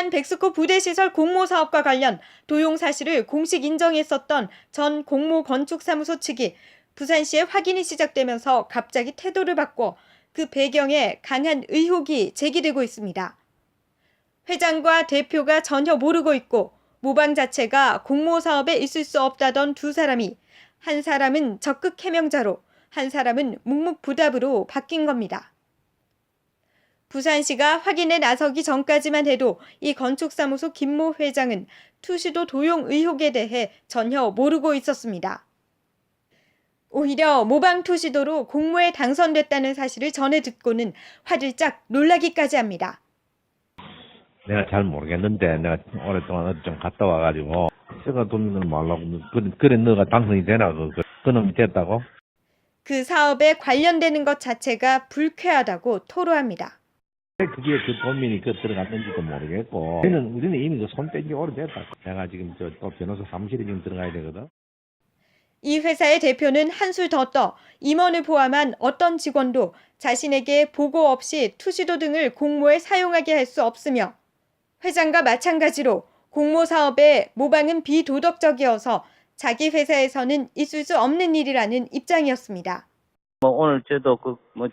부산 백스코 부대시설 공모사업과 관련 도용 사실을 공식 인정했었던 전 공모건축사무소 측이 부산시에 확인이 시작되면서 갑자기 태도를 바꿔 그 배경에 강한 의혹이 제기되고 있습니다. 회장과 대표가 전혀 모르고 있고 모방 자체가 공모사업에 있을 수 없다던 두 사람이 한 사람은 적극 해명자로 한 사람은 묵묵부답으로 바뀐 겁니다. 부산시가 확인에 나서기 전까지만 해도 이 건축사무소 김모 회장은 투시도 도용 의혹에 대해 전혀 모르고 있었습니다. 오히려 모방 투시도로 공모에 당선됐다는 사실을 전해 듣고는 화들짝 놀라기까지 합니다. 내가 잘 모르겠는데 내가 오랫동안 어디 좀 갔다 와가지고 제가 돈을 말라고 그래 너가 당선이 되나 그놈이 됐다고? 그 사업에 관련되는 것 자체가 불쾌하다고 토로합니다. 그게 그 돈민이 들어갔는지도 모르겠고 우리는 이미 그 손 뗀 지 오래됐다. 내가 지금 또 변호사 사무실에 지금 들어가야 되거든. 이 회사의 대표는 한술 더 떠 임원을 포함한 어떤 직원도 자신에게 보고 없이 투시도 등을 공모에 사용하게 할 수 없으며 회장과 마찬가지로 공모 사업의 모방은 비도덕적이어서 자기 회사에서는 있을 수 없는 일이라는 입장이었습니다. 오늘 저도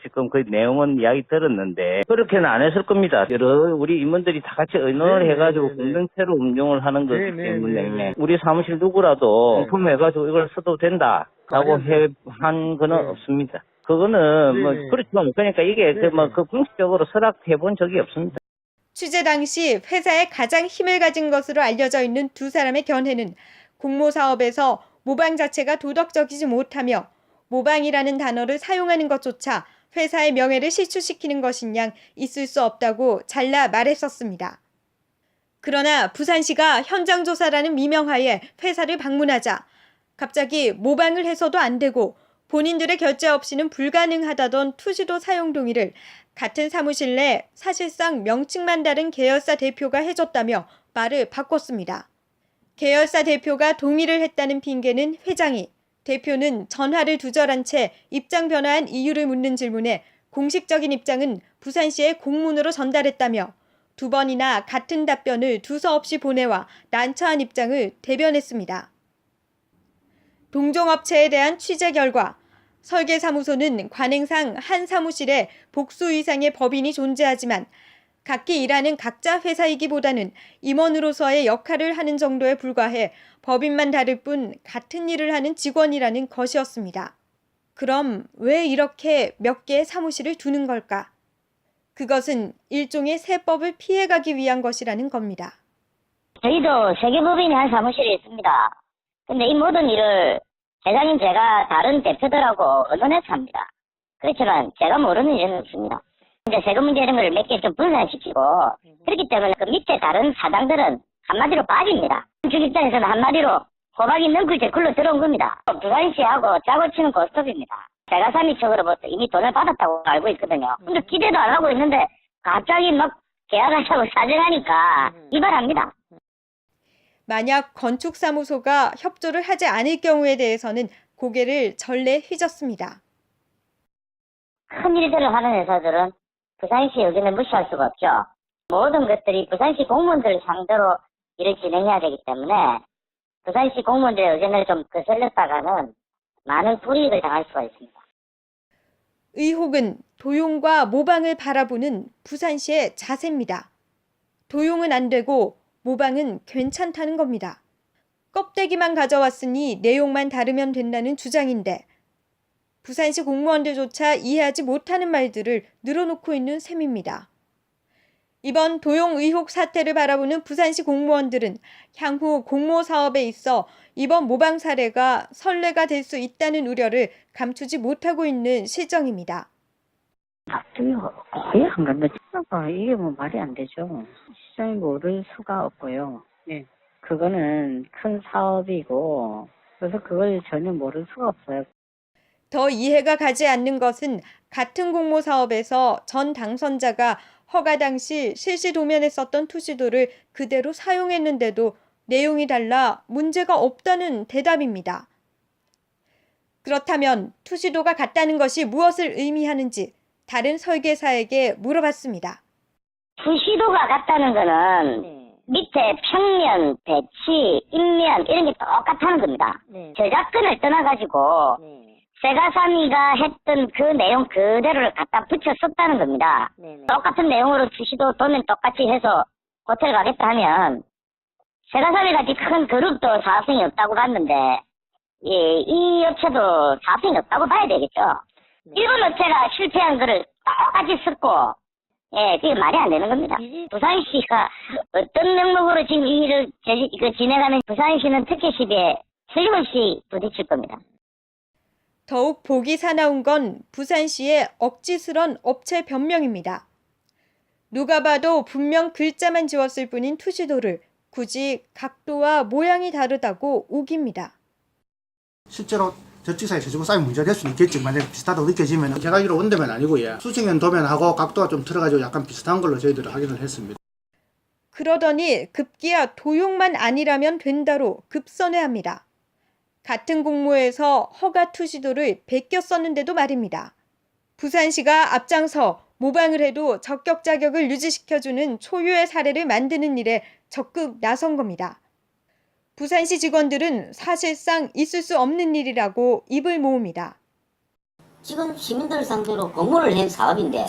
지금 그 내용은 이야기 들었는데 그렇게는 안 했을 겁니다. 여러 우리 임원들이 다 같이 의논을 해가지고 공동체로 운영을 하는 거기 때문에 우리 사무실 누구라도 공품해가지고 이걸 써도 된다라고 한 거는 없습니다. 그거는 그렇지만 그러니까 이게 공식적으로 서락해 본 적이 없습니다. 취재 당시 회사에 가장 힘을 가진 것으로 알려져 있는 두 사람의 견해는 공모 사업에서 모방 자체가 도덕적이지 못하며 모방이라는 단어를 사용하는 것조차 회사의 명예를 실추시키는 것인 양 있을 수 없다고 잘라 말했었습니다. 그러나 부산시가 현장 조사라는 미명하에 회사를 방문하자 갑자기 모방을 해서도 안 되고 본인들의 결재 없이는 불가능하다던 투시도 사용 동의를 같은 사무실 내 사실상 명칭만 다른 계열사 대표가 해줬다며 말을 바꿨습니다. 계열사 대표가 동의를 했다는 핑계는 회장이, 대표는 전화를 두절한 채 입장 변화한 이유를 묻는 질문에 공식적인 입장은 부산시에 공문으로 전달했다며 두 번이나 같은 답변을 두서없이 보내와 난처한 입장을 대변했습니다. 동종업체에 대한 취재 결과 설계사무소는 관행상 한 사무실에 복수 이상의 법인이 존재하지만 각기 일하는 각자 회사이기보다는 임원으로서의 역할을 하는 정도에 불과해 법인만 다를 뿐 같은 일을 하는 직원이라는 것이었습니다. 그럼 왜 이렇게 몇 개의 사무실을 두는 걸까? 그것은 일종의 세법을 피해가기 위한 것이라는 겁니다. 저희도 세계법인이 한 사무실이 있습니다. 근데 이 모든 일을 회장님 제가 다른 대표들하고 의논해서 합니다. 그렇지만 제가 모르는 일은 없습니다. 이제 세금 문제 이런 걸 몇 개 좀 분산시키고 그렇기 때문에 그 밑에 다른 사장들은 한마디로 빠집니다. 주 입장에서는 한마디로 호박 있는 글제 글로 들어온 겁니다. 부산시하고 짜고 치는 고스톱입니다. 제가 3위 측으로부터 이미 돈을 받았다고 알고 있거든요. 근데 기대도 안 하고 있는데 갑자기 막 계약하자고 사정하니까 이발합니다. 만약 건축사무소가 협조를 하지 않을 경우에 대해서는 고개를 전례 휘젓습니다. 큰 일들을 하는 회사들은 부산시 의견을 무시할 수가 없죠. 모든 것들이 부산시 공무원들을 상대로 일을 진행해야 되기 때문에 부산시 공무원들의 의견을 좀 거슬렸다가는 많은 불이익을 당할 수가 있습니다. 의혹은 도용과 모방을 바라보는 부산시의 자세입니다. 도용은 안 되고 모방은 괜찮다는 겁니다. 껍데기만 가져왔으니 내용만 다르면 된다는 주장인데 부산시 공무원들조차 이해하지 못하는 말들을 늘어놓고 있는 셈입니다. 이번 도용 의혹 사태를 바라보는 부산시 공무원들은 향후 공모 사업에 있어 이번 모방 사례가 선례가 될 수 있다는 우려를 감추지 못하고 있는 실정입니다. 거의 안 간다. 이게 말이 안 되죠. 시장이 모를 수가 없고요. 네. 그거는 큰 사업이고 그래서 그걸 전혀 모를 수가 없어요. 더 이해가 가지 않는 것은 같은 공모 사업에서 전 당선자가 허가 당시 실시 도면에 썼던 투시도를 그대로 사용했는데도 내용이 달라 문제가 없다는 대답입니다. 그렇다면 투시도가 같다는 것이 무엇을 의미하는지 다른 설계사에게 물어봤습니다. 투시도가 같다는 거는 밑에 평면, 배치, 인면 이런 게 똑같다는 겁니다. 네. 저작권을 떠나가지고 네. 세가사미가 했던 그 내용 그대로를 갖다 붙여 썼다는 겁니다. 네네. 똑같은 내용으로 주시도 도면 똑같이 해서 호텔 가겠다 하면 세가사미 같이 큰 그룹도 사업성이 없다고 봤는데 예, 이 업체도 사업성이 없다고 봐야 되겠죠. 일본 업체가 실패한 거를 똑같이 썼고 예, 그게 말이 안 되는 겁니다. 부산시가 어떤 명목으로 지금 이 일을 진행하는 부산시는 특혜 시비에 틀림없이 부딪힐 겁니다. 더욱 복이 사나운 건 부산시의 억지스런 업체 변명입니다. 누가 봐도 분명 글자만 지웠을 뿐인 투시도를 굳이 각도와 모양이 다르다고 우깁니다. 실제로 저축사에 저축 쌓이면 문제가 될 수는 있겠지. 만약에 비슷하다고 느껴지면 제가 알기로 원도면 아니고 수직면 도면하고 각도가 좀 틀어가지고 약간 비슷한 걸로 저희들이 확인을 했습니다. 그러더니 급기야 도용만 아니라면 된다로 급선회합니다. 같은 공모에서 허가 투시도를 베껴 썼는데도 말입니다. 부산시가 앞장서 모방을 해도 적격 자격을 유지시켜주는 초유의 사례를 만드는 일에 적극 나선 겁니다. 부산시 직원들은 사실상 있을 수 없는 일이라고 입을 모읍니다. 지금 시민들 상대로 공모를 한 사업인데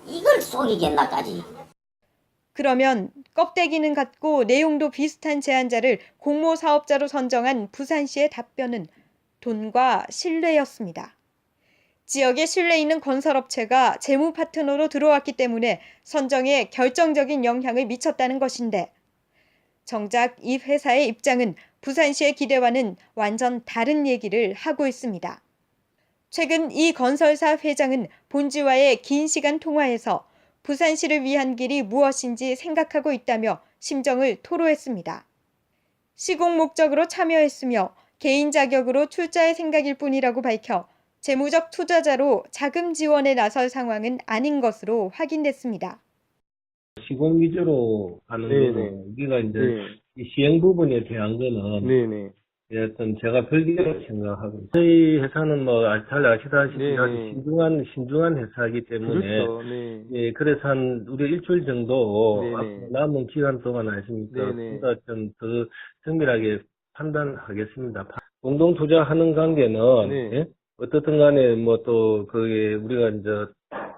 이걸 속이겠나까지. 그러면 껍데기는 같고 내용도 비슷한 제안자를 공모 사업자로 선정한 부산시의 답변은 돈과 신뢰였습니다. 지역에 신뢰 있는 건설업체가 재무 파트너로 들어왔기 때문에 선정에 결정적인 영향을 미쳤다는 것인데 정작 이 회사의 입장은 부산시의 기대와는 완전 다른 얘기를 하고 있습니다. 최근 이 건설사 회장은 본지와의 긴 시간 통화에서 부산시를 위한 길이 무엇인지 생각하고 있다며 심정을 토로했습니다. 시공 목적으로 참여했으며 개인 자격으로 출자할 생각일 뿐이라고 밝혀 재무적 투자자로 자금 지원에 나설 상황은 아닌 것으로 확인됐습니다. 시공 위주로 하는 거는 우리가 이제 이 시행 부분에 대한 거는 어떤 제가 별개로 생각하고 있어요. 저희 회사는 뭐 잘 아시다시피 아주 신중한 회사이기 때문에 예, 그래서 한 우리 일주일 정도 앞으로 남은 기간 동안 아십니까? 보다 좀 더 정밀하게 판단하겠습니다. 공동 투자하는 관계는 예? 어떻든 간에 뭐 또 그게 우리가 이제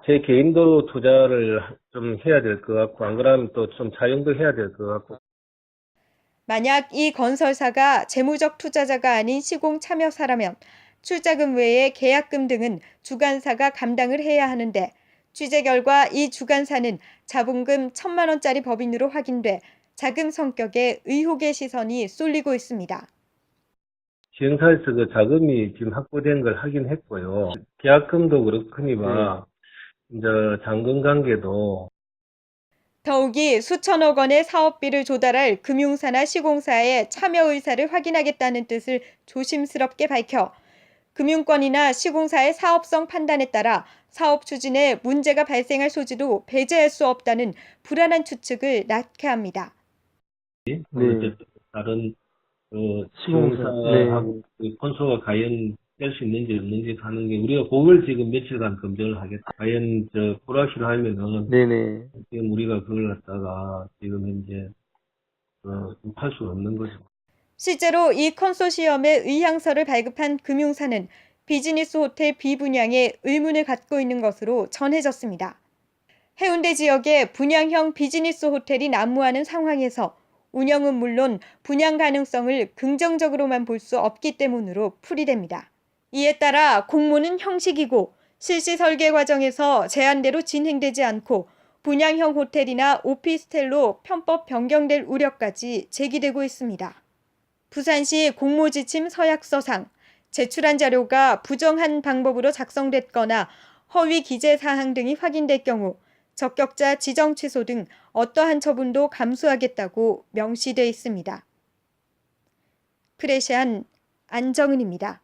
제 개인도 투자를 좀 해야 될 것 같고 안 그러면 또 좀 차용도 해야 될 것 같고. 만약 이 건설사가 재무적 투자자가 아닌 시공 참여사라면 출자금 외에 계약금 등은 주관사가 감당을 해야 하는데 취재 결과 이 주관사는 자본금 1,000만 원짜리 법인으로 확인돼 자금 성격에 의혹의 시선이 쏠리고 있습니다. 시행사에서 그 자금이 지금 확보된 걸 확인했고요. 계약금도 그렇거니와 이제 잔금 관계도 더욱이 수천억 원의 사업비를 조달할 금융사나 시공사의 참여 의사를 확인하겠다는 뜻을 조심스럽게 밝혀 금융권이나 시공사의 사업성 판단에 따라 사업 추진에 문제가 발생할 소지도 배제할 수 없다는 불안한 추측을 낳게 합니다. 다른 시공사하고 콘소가 과연 될 수 있는지 없는지 하는 게 우리가 그걸 지금 며칠간 검증을 하겠다. 과연 불확실하면은 지금 우리가 그걸 갖다가 지금 현재 할 수 없는 거죠. 실제로 이 컨소시엄의 의향서를 발급한 금융사는 비즈니스 호텔 B 분양에 의문을 갖고 있는 것으로 전해졌습니다. 해운대 지역에 분양형 비즈니스 호텔이 난무하는 상황에서 운영은 물론 분양 가능성을 긍정적으로만 볼 수 없기 때문으로 풀이됩니다. 이에 따라 공모는 형식이고 실시 설계 과정에서 제안대로 진행되지 않고 분양형 호텔이나 오피스텔로 편법 변경될 우려까지 제기되고 있습니다. 부산시 공모지침 서약서상 제출한 자료가 부정한 방법으로 작성됐거나 허위 기재 사항 등이 확인될 경우 적격자 지정 취소 등 어떠한 처분도 감수하겠다고 명시돼 있습니다. 프레시안 안정은입니다.